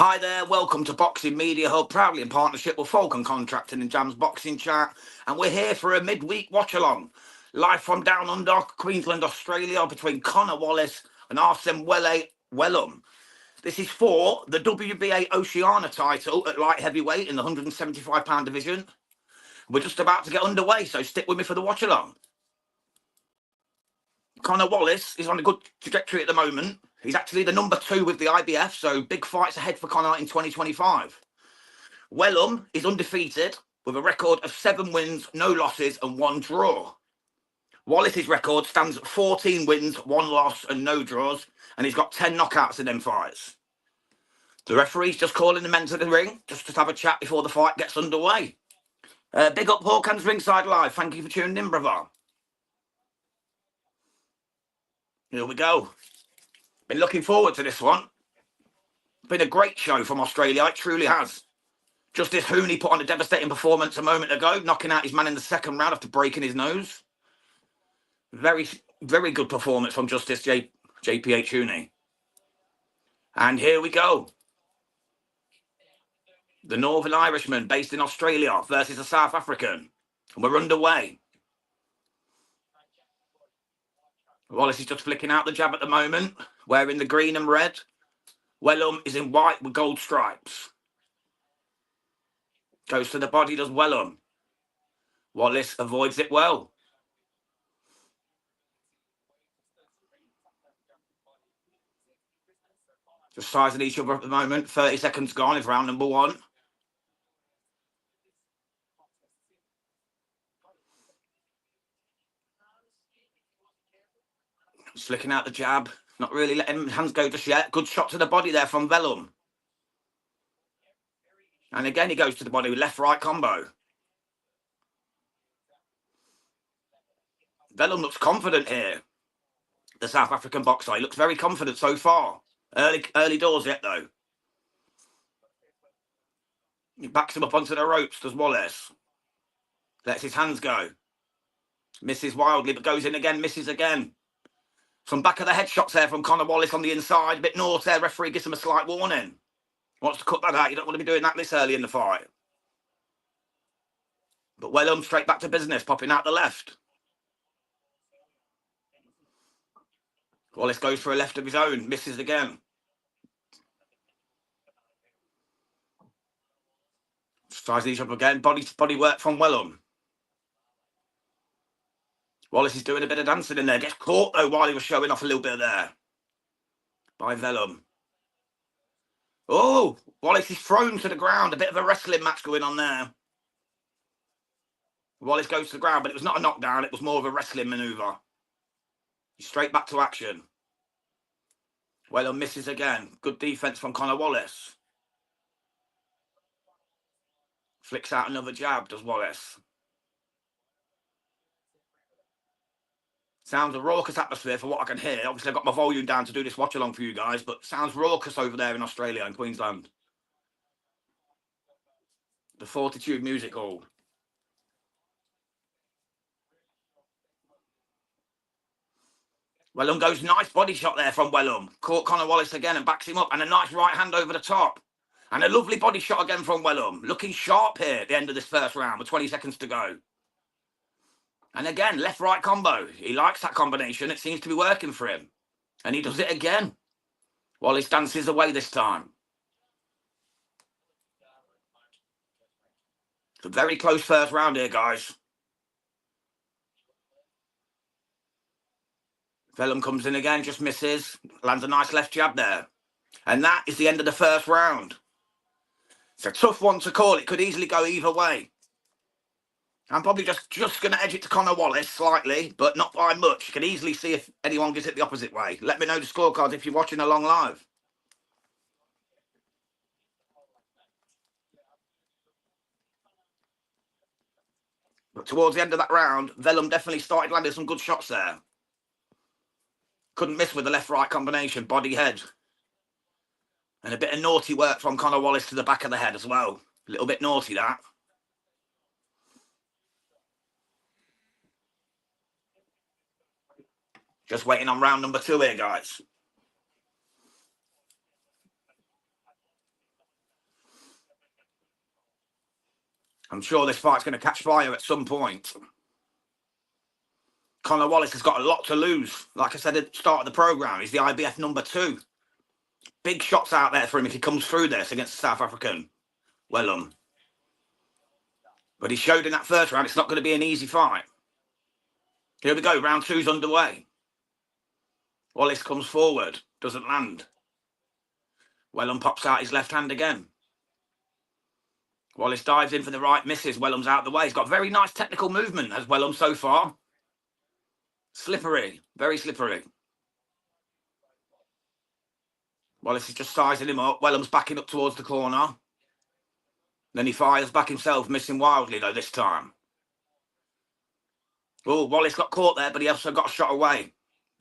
Hi there, welcome to Boxing Media Hub, proudly in partnership with Falcon Contracting and Jam's Boxing Chat. And we're here for a midweek watch-along, live from down under, Queensland, Australia, between Conor Wallace and Asemahle Wellem. This is for the WBA Oceania title at light heavyweight in the 175-pound division. We're just about to get underway, so stick with me for the watch-along. Conor Wallace is on a good trajectory at the moment. He's actually the number 2 with the IBF, so big fights ahead for Conor in 2025. Wellem is undefeated with a record of 7 wins, no losses and 1 draw. Wallace's record stands at 14 wins, 1 loss and no draws, and he's got 10 knockouts in them fights. The referee's just calling the men to the ring, just to have a chat before the fight gets underway. Big up Hawkins Ringside Live. Thank you for tuning in, brother. Here we go. Been looking forward to this one. Been a great show from Australia, it truly has. Justice Hooney put on a devastating performance a moment ago, knocking out his man in the second round after breaking his nose. Very, very good performance from Justice JPH Hooney. And here we go. The Northern Irishman based in Australia versus a South African. And we're underway. Wallace is just flicking out the jab at the moment, wearing the green and red. Wellem is in white with gold stripes. Goes to the body, does Wellem. Wallace avoids it well. Just sizing each other at the moment. 30 seconds gone is round number 1. Slicking out the jab. Not really letting hands go just yet. Good shot to the body there from Wellem. And again, he goes to the body with left-right combo. Wellem looks confident here. The South African boxer. He looks very confident so far. Early doors yet, though. He backs him up onto the ropes, does Wallace. Lets his hands go. Misses wildly, but goes in again, misses again. Some back of the head shots there from Conor Wallace on the inside. A bit north there. Referee gives him a slight warning. Wants to cut that out. You don't want to be doing that this early in the fight. But Wellem straight back to business, popping out the left. Wallace goes for a left of his own, misses again. Tries these up again. Body work from Wellem. Wallace is doing a bit of dancing in there. Gets caught, though, while he was showing off a little bit there. By Wellem. Oh, Wallace is thrown to the ground. A bit of a wrestling match going on there. Wallace goes to the ground, but it was not a knockdown. It was more of a wrestling manoeuvre. He's straight back to action. Wellem misses again. Good defense from Conor Wallace. Flicks out another jab, does Wallace. Sounds a raucous atmosphere for what I can hear. Obviously, I've got my volume down to do this watch along for you guys, but sounds raucous over there in Australia and Queensland. The Fortitude Music Hall. Wellem goes, nice body shot there from Wellem. Caught Conor Wallace again and backs him up, and a nice right hand over the top. And a lovely body shot again from Wellem. Looking sharp here at the end of this first round with 20 seconds to go. And again, left-right combo. He likes that combination. It seems to be working for him. And he does it again. Wallace dances away this time. It's a very close first round here, guys. Wellem comes in again, just misses. Lands a nice left jab there. And that is the end of the first round. It's a tough one to call. It could easily go either way. I'm probably just going to edge it to Conor Wallace slightly, but not by much. You can easily see if anyone gets it the opposite way. Let me know the scorecards if you're watching along live. But towards the end of that round, Wellem definitely started landing some good shots there. Couldn't miss with the left-right combination, body head. And a bit of naughty work from Conor Wallace to the back of the head as well. A little bit naughty, that. Just waiting on round number 2 here, guys. I'm sure this fight's going to catch fire at some point. Conor Wallace has got a lot to lose. Like I said at the start of the programme, he's the IBF number 2. Big shots out there for him if he comes through this against the South African Wellem. But he showed in that first round it's not going to be an easy fight. Here we go, round 2's underway. Wallace comes forward, doesn't land. Wellem pops out his left hand again. Wallace dives in for the right, misses. Wellem's out the way. He's got very nice technical movement as Wellem so far. Slippery, very slippery. Wallace is just sizing him up. Wellem's backing up towards the corner. Then he fires back himself, missing wildly though this time. Oh, Wallace got caught there, but he also got a shot away.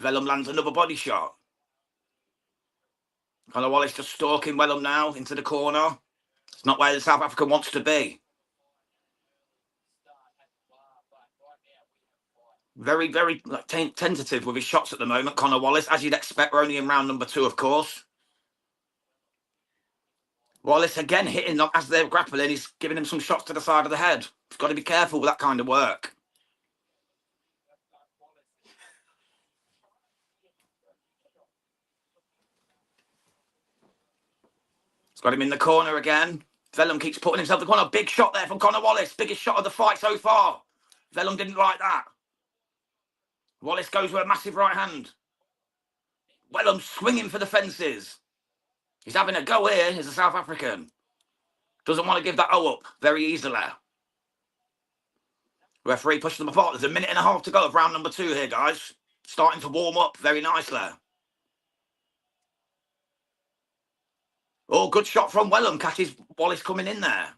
Wellem lands another body shot. Conor Wallace just stalking Wellem now into the corner. It's not where the South African wants to be. Very, very tentative with his shots at the moment, Conor Wallace. As you'd expect, we're only in round number 2, of course. Wallace again hitting them as they're grappling. He's giving him some shots to the side of the head. He's got to be careful with that kind of work. He's got him in the corner again. Wellem keeps putting himself in the corner. Big shot there from Conor Wallace. Biggest shot of the fight so far. Wellem didn't like that. Wallace goes with a massive right hand. Wellem swinging for the fences. He's having a go here as a South African. Doesn't want to give that O up very easily. Referee pushes them apart. There's a minute and a half to go of round number 2 here, guys. Starting to warm up very nicely. Oh, good shot from Wellem. Catches Wallace coming in there.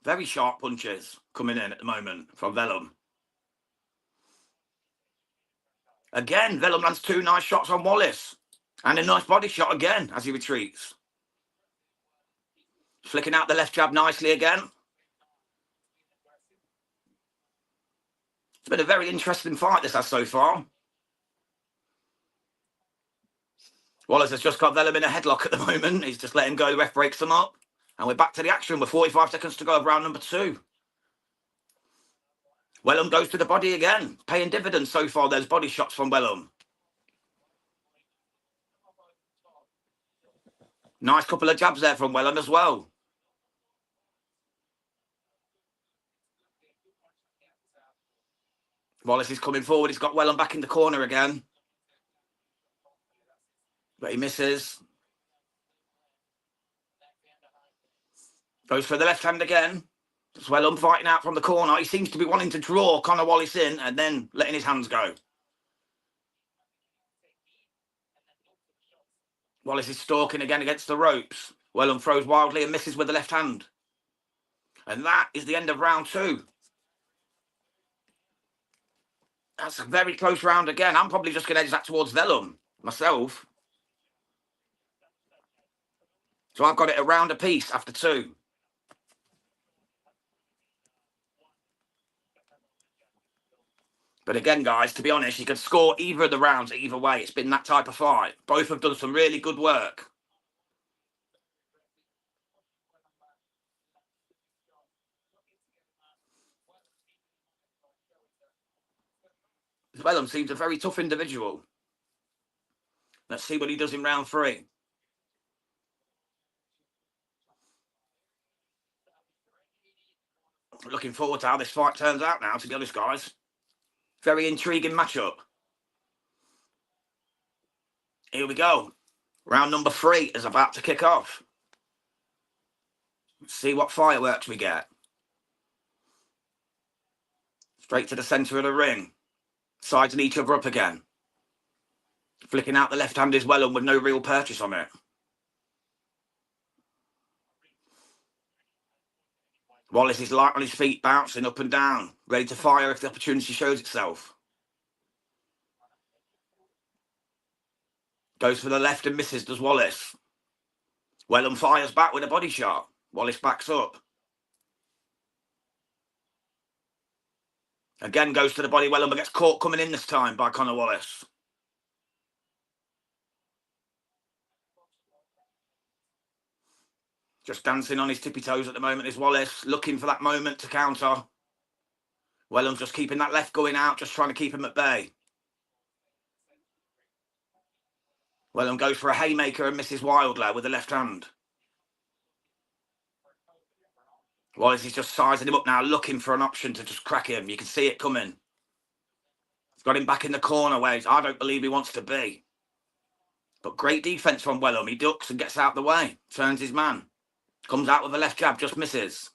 Very sharp punches coming in at the moment from Wellem. Again, Wellem lands 2 nice shots on Wallace. And a nice body shot again as he retreats. Flicking out the left jab nicely again. It's been a very interesting fight this has so far. Wallace has just got Wellem in a headlock at the moment. He's just letting go. The ref breaks them up. And we're back to the action with 45 seconds to go of round number 2. Wellem goes to the body again. Paying dividends so far, those body shots from Wellem. Nice couple of jabs there from Wellem as well. Wallace is coming forward. He's got Wellem back in the corner again. But he misses. Goes for the left hand again. It's Wellem fighting out from the corner. He seems to be wanting to draw Conor Wallace in and then letting his hands go. Wallace is stalking again against the ropes. Wellem throws wildly and misses with the left hand. And that is the end of round 2. That's a very close round again. I'm probably just going to edge that towards Wellem myself. So I've got it a round apiece after 2. But again, guys, to be honest, you could score either of the rounds either way. It's been that type of fight. Both have done some really good work. Wellem seems a very tough individual. Let's see what he does in round 3. Looking forward to how this fight turns out now, to be honest, guys. Very intriguing matchup. Here we go. Round number 3 is about to kick off. Let's see what fireworks we get. Straight to the centre of the ring. Sizing each other up again. Flicking out the left hand as well and with no real purchase on it. Wallace is light on his feet, bouncing up and down, ready to fire if the opportunity shows itself. Goes for the left and misses, does Wallace. Wellem fires back with a body shot. Wallace backs up. Again goes to the body. Wellem gets caught coming in this time by Conor Wallace. Just dancing on his tippy toes at the moment is Wallace, looking for that moment to counter. Wellham's just keeping that left going out, just trying to keep him at bay. Wellham goes for a haymaker and misses Wilder with the left hand. Wallace is just sizing him up now, looking for an option to just crack him. You can see it coming. He's got him back in the corner where I don't believe he wants to be. But great defence from Wellham. He ducks and gets out the way, turns his man. Comes out with a left jab, just misses.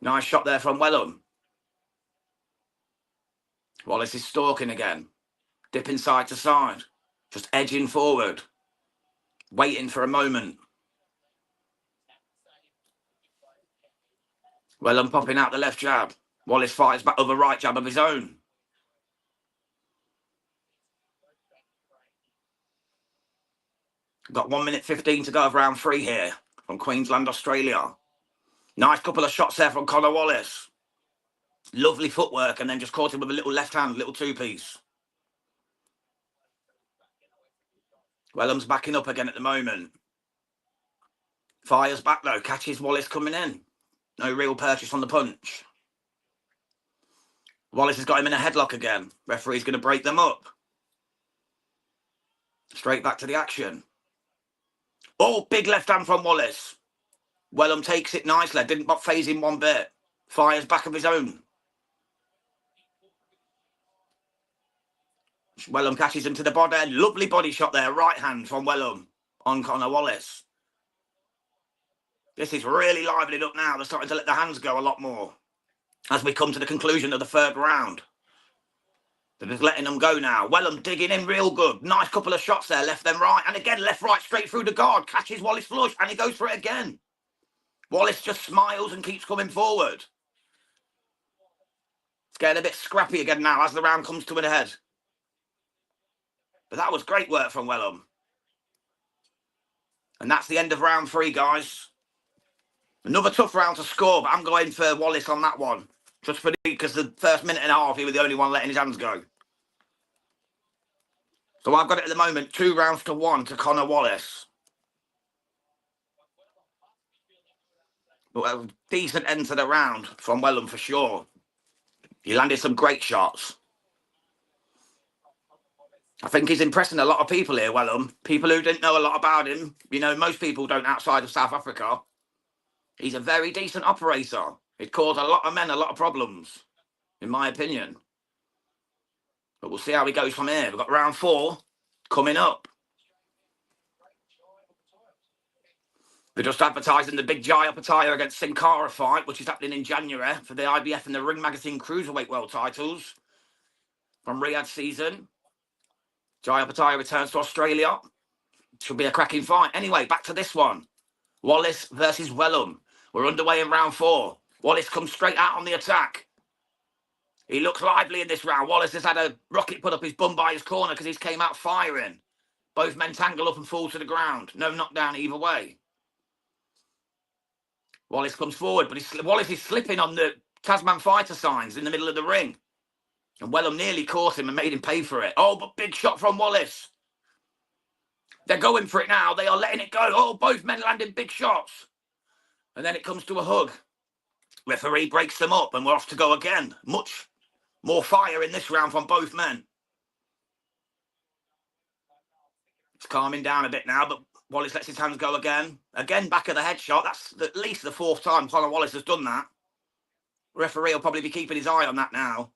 Nice shot there from Wellham. Wallace is stalking again. Dipping side to side. Just edging forward. Waiting for a moment. Wellham popping out the left jab. Wallace fires back with a right jab of his own. Got 1 minute 15 to go of round 3 here from Queensland, Australia. Nice couple of shots there from Conor Wallace. Lovely footwork and then just caught him with a little left hand, little two-piece. Wellham's backing up again at the moment. Fires back though, catches Wallace coming in. No real purchase on the punch. Wallace has got him in a headlock again. Referee's going to break them up. Straight back to the action. Oh, big left hand from Wallace. Wellham takes it nicely. Didn't phase him one bit. Fires back of his own. Wellham catches him to the body. Lovely body shot there. Right hand from Wellham on Conor Wallace. This is really livening up now. They're starting to let the hands go a lot more as we come to the conclusion of the third round. They're just letting them go now. Wellham digging in real good. Nice couple of shots there, left then right. And again, left, right, straight through the guard. Catches Wallace flush and he goes for it again. Wallace just smiles and keeps coming forward. It's getting a bit scrappy again now as the round comes to an head. But that was great work from Wellham. And that's the end of round 3, guys. Another tough round to score, but I'm going for Wallace on that one. Just because the first minute and a half, he was the only one letting his hands go. So I've got it at the moment, 2 rounds to 1 to Conor Wallace. But a decent end to the round from Wellham for sure. He landed some great shots. I think he's impressing a lot of people here, Wellham. People who didn't know a lot about him. You know, most people don't outside of South Africa. He's a very decent operator. It caused a lot of men a lot of problems, in my opinion. But we'll see how he goes from here. We've got round 4 coming up. They're just advertising the big Jai Opetaia against Sin Cara fight, which is happening in January for the IBF and the Ring Magazine Cruiserweight World titles from Riyadh season. Jai Opetaia returns to Australia. Should be a cracking fight. Anyway, back to this one. Wallace versus Wellham. We're underway in round 4. Wallace comes straight out on the attack. He looks lively in this round. Wallace has had a rocket put up his bum by his corner because he's came out firing. Both men tangle up and fall to the ground. No knockdown either way. Wallace comes forward, but Wallace is slipping on the Tasman fighter signs in the middle of the ring. And Wellham nearly caught him and made him pay for it. Oh, but big shot from Wallace. They're going for it now. They are letting it go. Oh, both men landing big shots. And then it comes to a hug. Referee breaks them up and we're off to go again. Much more fire in this round from both men. It's calming down a bit now, but Wallace lets his hands go again. Again, back of the head shot. That's at least the 4th time Conor Wallace has done that. Referee will probably be keeping his eye on that now.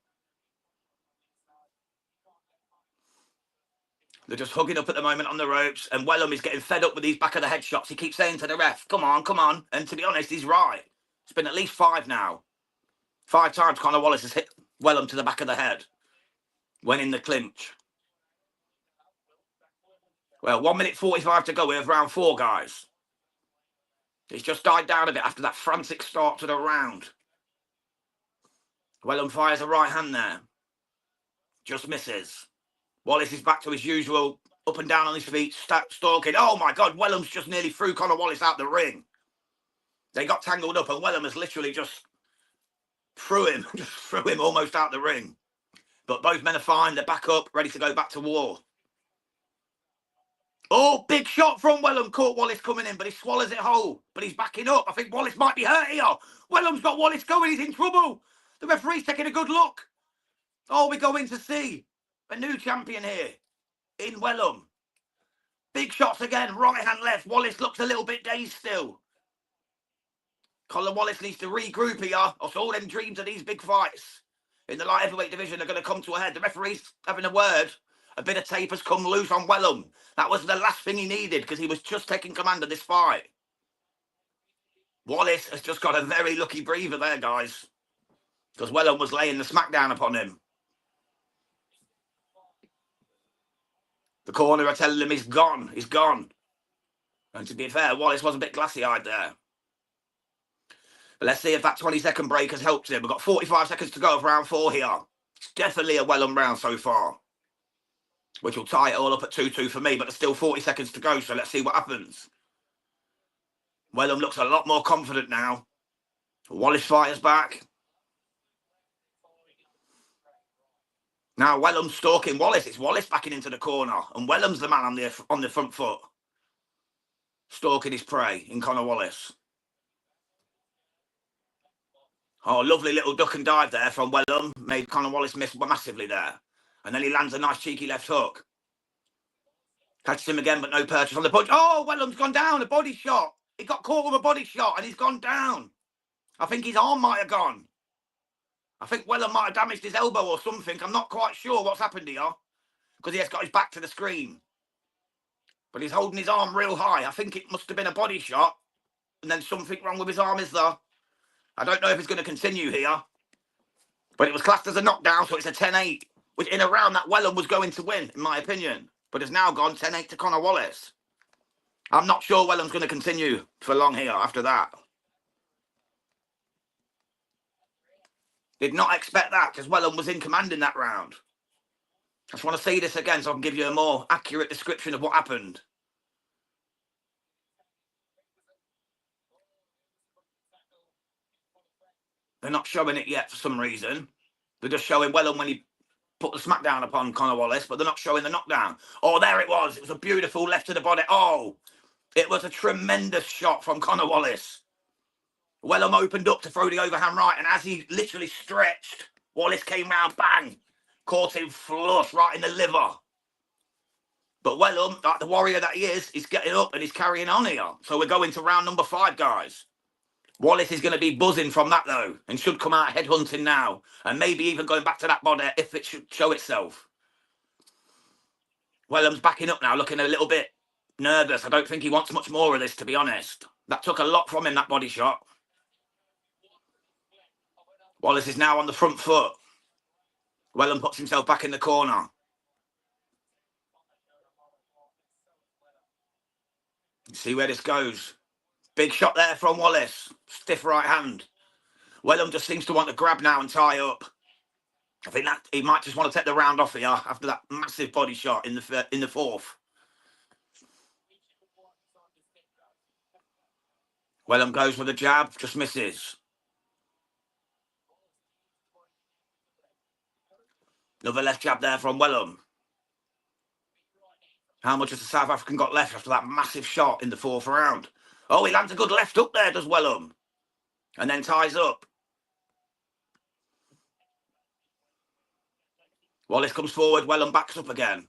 They're just hugging up at the moment on the ropes, and Wellham is getting fed up with these back of the head shots. He keeps saying to the ref, come on, come on. And to be honest, he's right. It's been at least 5 now. 5 times Conor Wallace has hit Wellham to the back of the head when in the clinch. Well, 1 minute 45 to go. We have round 4, guys. It's just died down a bit after that frantic start to the round. Wellham fires a right hand there. Just misses. Wallace is back to his usual up and down on his feet, stalking. Oh, my God. Wellham's just nearly threw Conor Wallace out the ring. They got tangled up, and Wellham has literally just threw him almost out the ring. But both men are fine. They're back up, ready to go back to war. Oh, big shot from Wellem. Caught Wallace coming in, but he swallows it whole. But he's backing up. I think Wallace might be hurt here. Wellem's got Wallace going. He's in trouble. The referee's taking a good look. Oh, we're going to see a new champion here in Wellem. Big shots again. Right hand, left. Wallace looks a little bit dazed still. Conor Wallace needs to regroup here. All them dreams of these big fights in the light heavyweight division are going to come to a head. The referee's having a word. A bit of tape has come loose on Wellem. That was the last thing he needed because he was just taking command of this fight. Wallace has just got a very lucky breather there, guys, because Wellem was laying the smackdown upon him. The corner are telling him he's gone. He's gone. And to be fair, Wallace was a bit glassy-eyed there. But let's see if that 20-second break has helped him. We've got 45 seconds to go of round 4 here. It's definitely a Wellem round so far, which will tie it all up at 2-2 for me, but there's still 40 seconds to go, so let's see what happens. Wellem looks a lot more confident now. Wallace fires back. Now Wellem's stalking Wallace. It's Wallace backing into the corner, and Wellem's the man on the front foot, stalking his prey in Conor Wallace. Oh, lovely little duck and dive there from Wellem. Made Conor Wallace miss massively there. And then he lands a nice cheeky left hook. Catches him again, but no purchase on the punch. Oh, Wellem's gone down. A body shot. He got caught with a body shot and he's gone down. I think his arm might have gone. I think Wellem might have damaged his elbow or something. I'm not quite sure what's happened here, because he has got his back to the screen. But he's holding his arm real high. I think it must have been a body shot. And then something wrong with his arm, is there? I don't know if it's going to continue here. But it was classed as a knockdown, so it's a 10-8. Which in a round that Wellem was going to win, in my opinion. But it's now gone 10-8 to Conor Wallace. I'm not sure Wellem's going to continue for long here after that. Did not expect that, because Wellem was in command in that round. I just want to see this again so I can give you a more accurate description of what happened. They're not showing it yet for some reason. They're just showing Wellem when he put the smackdown upon Conor Wallace, but they're not showing the knockdown. Oh, there it was. It was a beautiful left to the body. Oh, it was a tremendous shot from Conor Wallace. Wellem opened up to throw the overhand right, and as he literally stretched, Wallace came round, bang, caught him flush right in the liver. But Wellem, like the warrior that he is, getting up and he's carrying on here. So we're going to round number 5, guys. Wallace is going to be buzzing from that, though, and should come out headhunting now, and maybe even going back to that body if it should show itself. Wellem's backing up now, looking a little bit nervous. I don't think he wants much more of this, to be honest. That took a lot from him, that body shot. Wallace is now on the front foot. Wellem puts himself back in the corner. See where this goes. Big shot there from Wallace. Stiff right hand. Wellem just seems to want to grab now and tie up. I think that he might just want to take the round off here after that massive body shot in the fourth. Wellem goes for the jab, just misses. Another left jab there from Wellem. How much has the South African got left after that massive shot in the 4th round? Oh, he lands a good left hook there, does Wellem. And then ties up. Wallace comes forward, Wellem backs up again.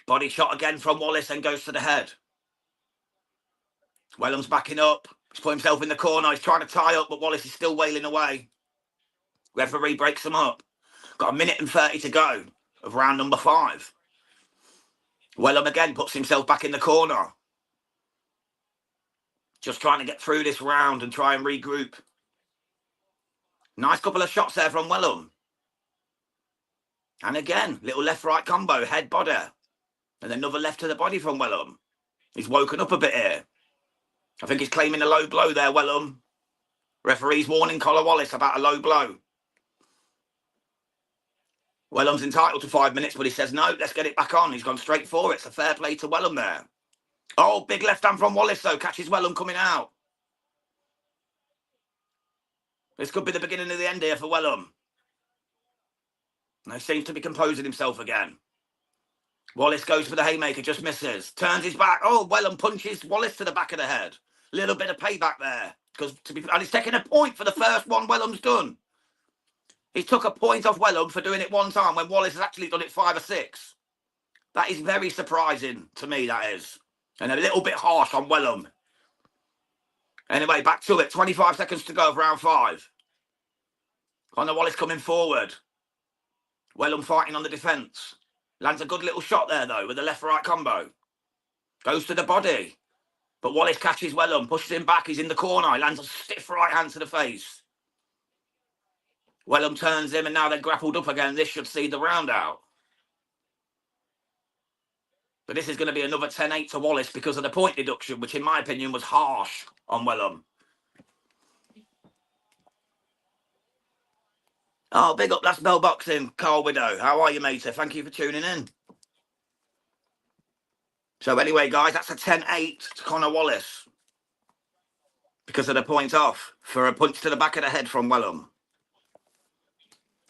Body shot again from Wallace, then goes to the head. Wellem's backing up. He's put himself in the corner. He's trying to tie up, but Wallace is still wailing away. Referee breaks him up. Got 1 minute and 30 to go of round number 5. Wellem again puts himself back in the corner. Just trying to get through this round and try and regroup. Nice couple of shots there from Wellem. And again, little left-right combo, head, body. And then another left to the body from Wellem. He's woken up a bit here. I think he's claiming a low blow there, Wellem. Referee's warning Conor Wallace about a low blow. Wellem's entitled to 5 minutes, but he says, no, let's get it back on. He's gone straight for it. It's a fair play to Wellem there. Oh, big left hand from Wallace, though. Catches Wellem coming out. This could be the beginning of the end here for Wellem. And he seems to be composing himself again. Wallace goes for the haymaker, just misses. Turns his back. Oh, Wellem punches Wallace to the back of the head. Little bit of payback there. Because and he's taking a point for the first one Wellem's done. He took a point off Wellem for doing it one time when Wallace has actually done it 5 or 6. That is very surprising to me, that is. And a little bit harsh on Wellem. Anyway, back to it. 25 seconds to go of round 5. Conor Wallace coming forward. Wellem fighting on the defence. Lands a good little shot there, though, with the left-right combo. Goes to the body. But Wallace catches Wellem, pushes him back. He's in the corner. He lands a stiff right hand to the face. Wellem turns him, and now they're grappled up again. This should see the round out. But this is going to be another 10-8 to Wallace because of the point deduction, which in my opinion was harsh on Wellem. Oh, big up, that's Bell Boxing, Carl Widow. How are you, matey? Thank you for tuning in. So anyway, guys, that's a 10-8 to Conor Wallace because of the point off for a punch to the back of the head from Wellem.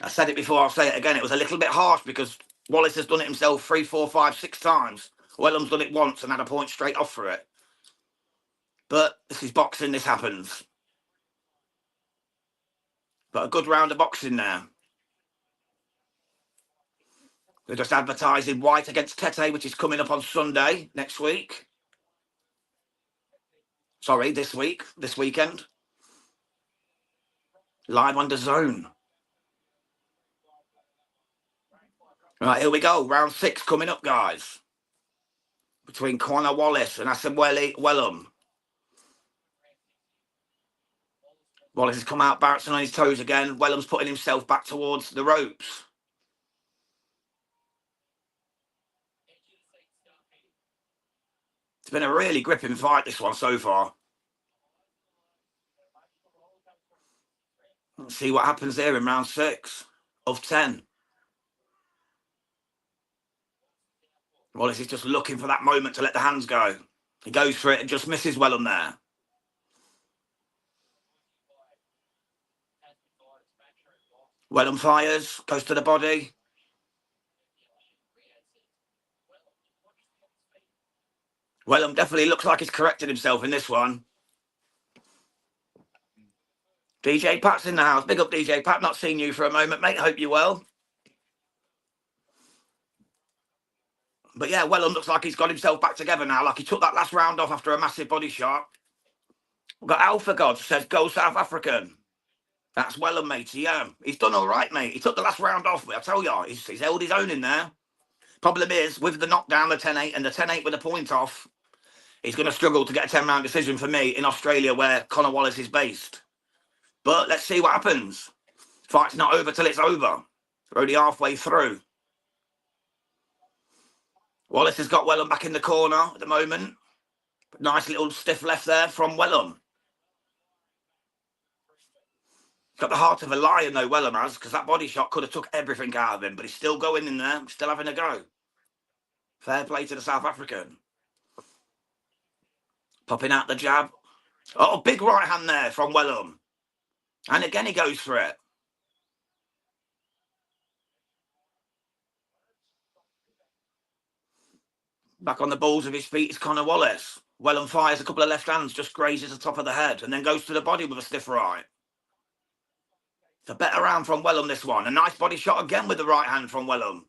I said it before, I'll say it again. It was a little bit harsh because Wallace has done it himself 3, 4, 5, 6 times. Wellem's done it once and had a point straight off for it. But this is boxing, this happens. But a good round of boxing now. They're just advertising White against Tete, which is coming up on Sunday next week. Sorry, this weekend. Live on DAZN. Right, here we go. Round 6 coming up, guys. Between Conor Wallace and Asemahle Wellem. Wallace has come out bouncing on his toes again. Wellem's putting himself back towards the ropes. It's been a really gripping fight, this one, so far. Let's see what happens here in round 6 of 10. Wallace is just looking for that moment to let the hands go. He goes for it and just misses Wellem there. Wellem fires, goes to the body. Wellem definitely looks like he's corrected himself in this one. DJ Pat's in the house. Big up, DJ Pat. Not seen you for a moment, mate. Hope you're well. But yeah, Wellem looks like he's got himself back together now. Like he took that last round off after a massive body shot. We've got Alpha God says, go South African. That's Wellem, mate. Yeah, he's done all right, mate. He took the last round off. I tell you, he's held his own in there. Problem is, with the knockdown, the 10-8, and the 10-8 with a point off, he's going to struggle to get a 10-round decision for me in Australia, where Conor Wallace is based. But let's see what happens. Fight's not over till it's over. We're only halfway through. Wallace has got Wellem back in the corner at the moment. Nice little stiff left there from Wellem. Got the heart of a lion, though, Wellem has, because that body shot could have took everything out of him, but he's still going in there, still having a go. Fair play to the South African. Popping out the jab. Oh, big right hand there from Wellem. And again, he goes for it. Back on the balls of his feet is Conor Wallace. Wellem fires a couple of left hands, just grazes the top of the head, and then goes to the body with a stiff right. It's a better round from Wellem, this one. A nice body shot again with the right hand from Wellem.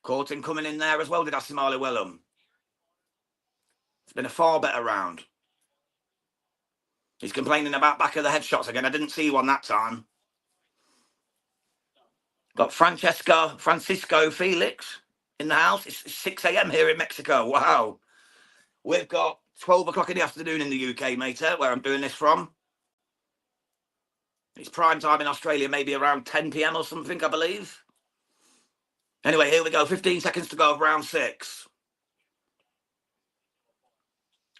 Caught him coming in there as well, did Asemahle Wellem. It's been a far better round. He's complaining about back of the head shots again. I didn't see one that time. Got Francisco Felix in the house. It's 6 a.m. here in Mexico. Wow. We've got 12 o'clock in the afternoon in the UK, mate, where I'm doing this from. It's prime time in Australia, maybe around 10 p.m. or something, I believe. Anyway, here we go. 15 seconds to go of round 6.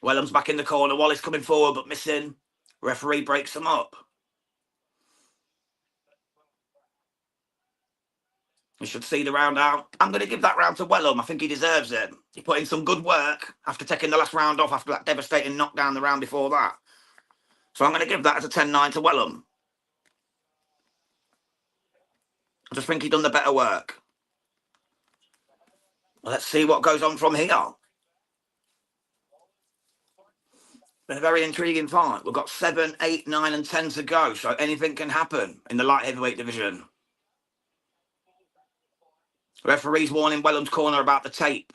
Wellem's back in the corner. Wallace coming forward, but missing. Referee breaks them up. We should see the round out. I'm going to give that round to Wellem. I think he deserves it. He put in some good work after taking the last round off after that devastating knockdown the round before that. So I'm going to give that as a 10-9 to Wellem. I just think he done the better work. Let's see what goes on from here. Been a very intriguing fight. We've got 7, 8, 9 and 10 to go, so anything can happen in the light heavyweight division. Referee's warning Wellem's corner about the tape.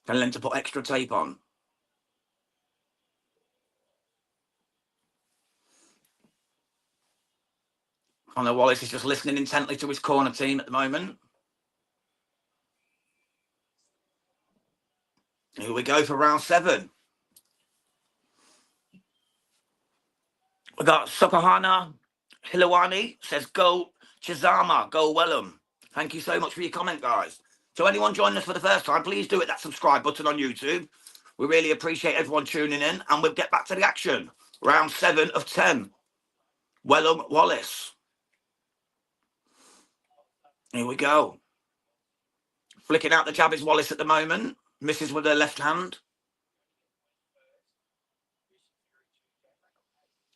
Telling him to put extra tape on. Conor Wallace is just listening intently to his corner team at the moment. Here we go for round 7. We got Sokahana Hilawani says, go Chizama, go Wellem. Thank you so much for your comment, guys. So anyone joining us for the first time, please do hit that subscribe button on YouTube. We really appreciate everyone tuning in, and we'll get back to the action. Round 7 of 10. Wellem Wallace. Here we go. Flicking out the jab is Wallace at the moment. Misses with her left hand.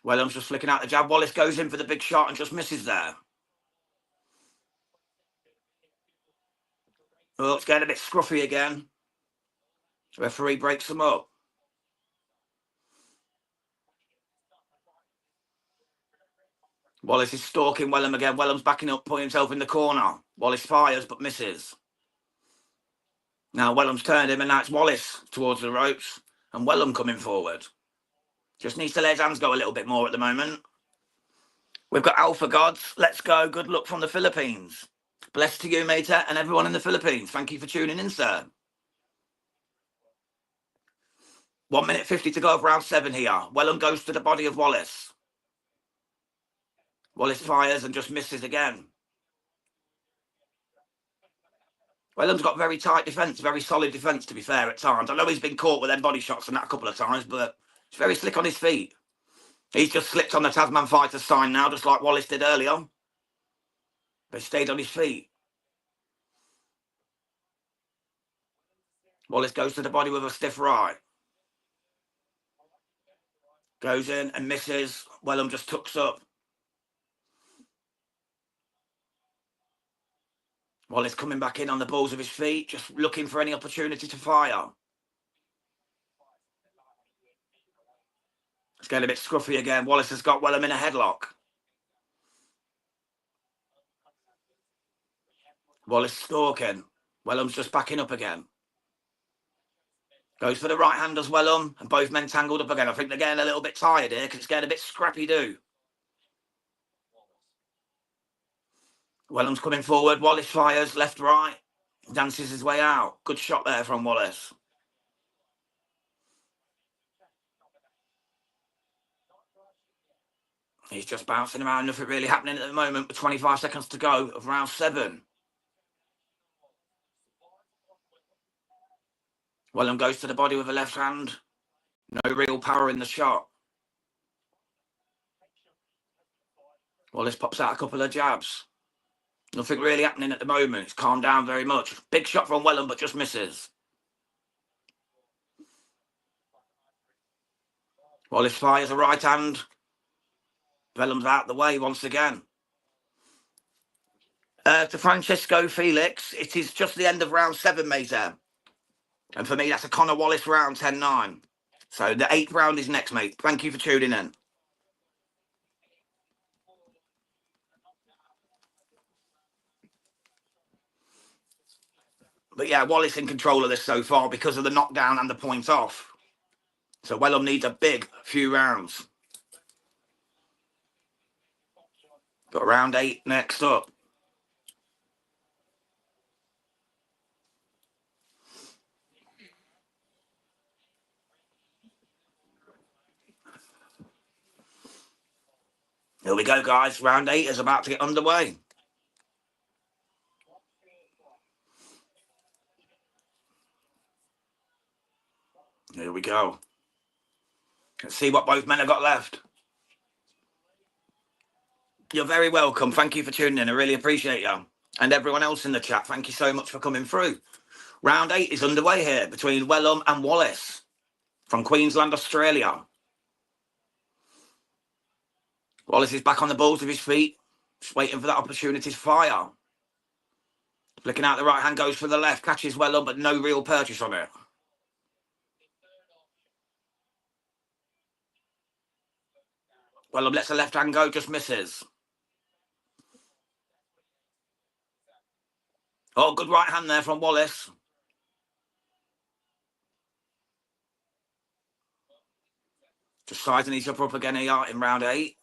Wellem's just flicking out the jab. Wallace goes in for the big shot and just misses there. Oh, it's getting a bit scruffy again. Referee breaks them up. Wallace is stalking Wellem again. Wellem's backing up, putting himself in the corner. Wallace fires but misses. Now Wellem's turned him, and now it's Wallace towards the ropes. And Wellem coming forward. Just needs to let his hands go a little bit more at the moment. We've got Alpha Gods. Let's go. Good luck from the Philippines. Blessed to you, mate, and everyone in the Philippines. Thank you for tuning in, sir. 1 minute 50 to go of round 7 here. Wellem goes to the body of Wallace. Wallace fires and just misses again. Wellem's got very tight defence, very solid defence, to be fair, at times. I know he's been caught with them body shots and that a couple of times, but he's very slick on his feet. He's just slipped on the Tasman Fighter's sign now, just like Wallace did earlier. But he stayed on his feet. Wallace goes to the body with a stiff right. Goes in and misses. Wellem just tucks up. Wallace coming back in on the balls of his feet, just looking for any opportunity to fire. It's getting a bit scruffy again. Wallace has got Wellem in a headlock. Wallace stalking. Wellem's just backing up again. Goes for the right hand as Wellem, and both men tangled up again. I think they're getting a little bit tired here because it's getting a bit scrappy-do. Wellem's coming forward. Wallace fires left, right. Dances his way out. Good shot there from Wallace. He's just bouncing around. Nothing really happening at the moment with 25 seconds to go of round 7. Wellem goes to the body with a left hand. No real power in the shot. Wallace pops out a couple of jabs. Nothing really happening at the moment. It's calmed down very much. Big shot from Wellem, but just misses. Wallace fires a right hand. Wellem's out the way once again. To Francisco Felix, it is just the end of round 7, mate. And for me, that's a Conor Wallace round 10-9. So the 8th round is next, mate. Thank you for tuning in. But yeah, Wallace in control of this so far because of the knockdown and the point off. So Wellem needs a big few rounds. Got round 8 next up. Here we go, guys. Round 8 is about to get underway. Here we go. Let's see what both men have got left. You're very welcome. Thank you for tuning in. I really appreciate you. And everyone else in the chat, thank you so much for coming through. Round 8 is underway here between Wellem and Wallace from Queensland, Australia. Wallace is back on the balls of his feet, just waiting for that opportunity to fire. Flicking out the right hand, goes for the left, catches Wellem, but no real purchase on it. Wellem lets the left hand go, just misses. Oh, good right hand there from Wallace. Just sizing each other up again here in round 8.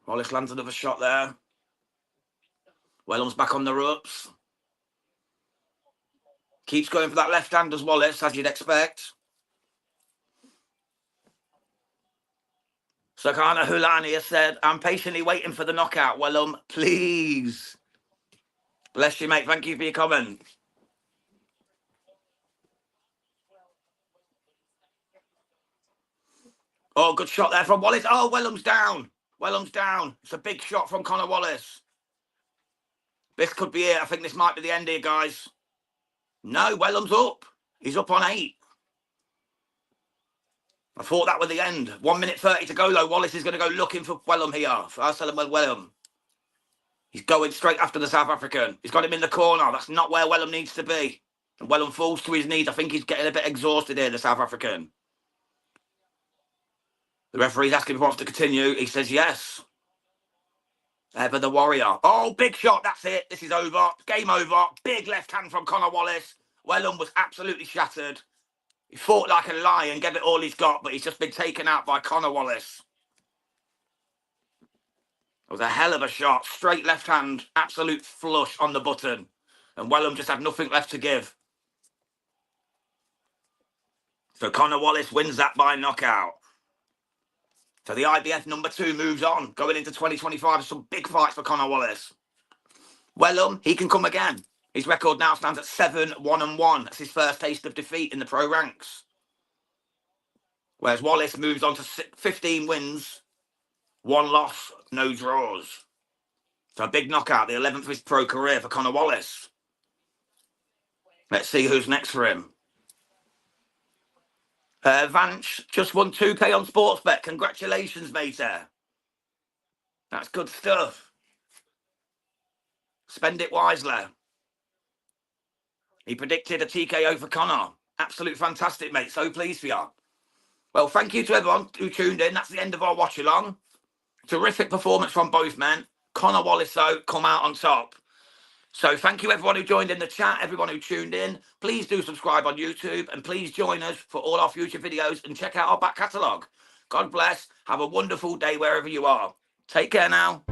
Wallace lands another shot there. Wellem's back on the ropes. Keeps going for that left hand, does Wallace, as you'd expect. Sakana Hulani has said, I'm patiently waiting for the knockout. Wellem, please. Bless you, mate. Thank you for your comment. Oh, good shot there from Wallace. Oh, Wellem's down. Wellem's down. It's a big shot from Conor Wallace. This could be it. I think this might be the end here, guys. No, Wellem's up. He's up on 8. I thought that was the end. 1 minute 30 to go, though. Wallace is going to go looking for Wellem here. For Asemahle Wellem. He's going straight after the South African. He's got him in the corner. That's not where Wellem needs to be. And Wellem falls to his knees. I think he's getting a bit exhausted here, the South African. The referee's asking if he wants to continue. He says yes. Ever the warrior. Oh, big shot. That's it. This is over. Game over. Big left hand from Conor Wallace. Wellem was absolutely shattered. He fought like a lion, gave it all he's got, but he's just been taken out by Conor Wallace. It was a hell of a shot. Straight left hand. Absolute flush on the button. And Wellem just had nothing left to give. So Conor Wallace wins that by knockout. So the IBF number 2 moves on, going into 2025. Some big fights for Conor Wallace. Wellem, he can come again. His record now stands at 7-1-1. That's his first taste of defeat in the pro ranks. Whereas Wallace moves on to 15 wins, 1 loss, no draws. So a big knockout, the 11th of his pro career for Conor Wallace. Let's see who's next for him. Vance just won 2k on Sportsbet. Congratulations, mate. That's good stuff. Spend it wisely. He predicted a TKO for Conor. Absolute fantastic, mate. So pleased for you. Well, thank you to everyone who tuned in. That's the end of our watch-along. Terrific performance from both men. Conor Wallace, though, come out on top. So thank you, everyone who joined in the chat, everyone who tuned in. Please do subscribe on YouTube and please join us for all our future videos and check out our back catalogue. God bless. Have a wonderful day wherever you are. Take care now.